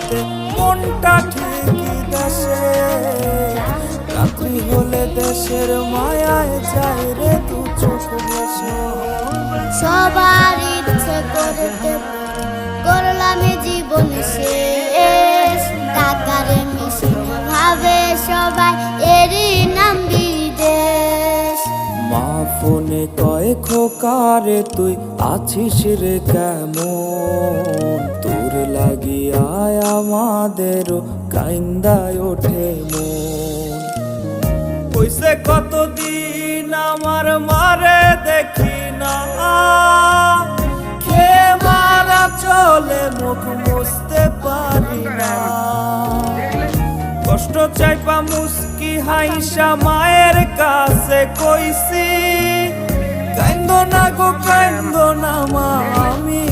রাতে মনটা ঠিকই দেশে, রাত্রি হলে দেশের মায়ায় যায় রে দু চোখ বসে। সবার ইচ্ছে করতে করলাম জীবন শেষ, টাকার মিশন ভাবে সবাই এরই নাম বিদেশ। মা ফোনে কয় খোকারে তুই আছিস রে কেমন, তোর লাগিয়ায় আমাদেরও কাইন্দায় ওঠে মন। কইছে কতদিন আমার মারে দেখি না, খেয়ে মারা চলে মুখ মুছতে পারি না। কষ্ট চাইপা মুস্কি হাইসা মায়ের কাছে কইছি, কাইন্দো না গো কাইন্দো না মা, আমি